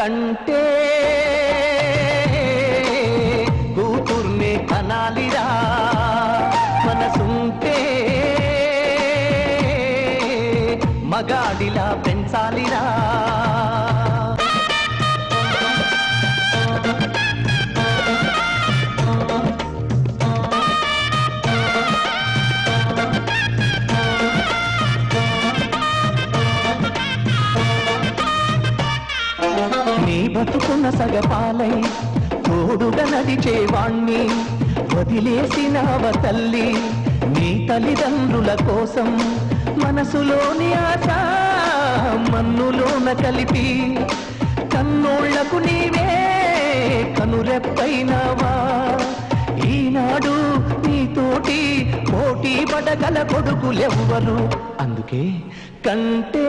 కంటే కూతుర్నే కనాలిరా మనసుంటే మగాడిలా పెంచాలిరా నీ బతుకున్న సగపాలై తోడుగా నడిచేవాణ్ణి వదిలేసినవ తల్లి నీ తల్లిదండ్రుల కోసం మనసులోని ఆశ మన్నులోన కలిపి కన్నోళ్లకు నీవే కనురెప్పైనావా ఈనాడు నీతోటి పోటీ పడగల కొడుకులెవ్వరు అందుకే కంటే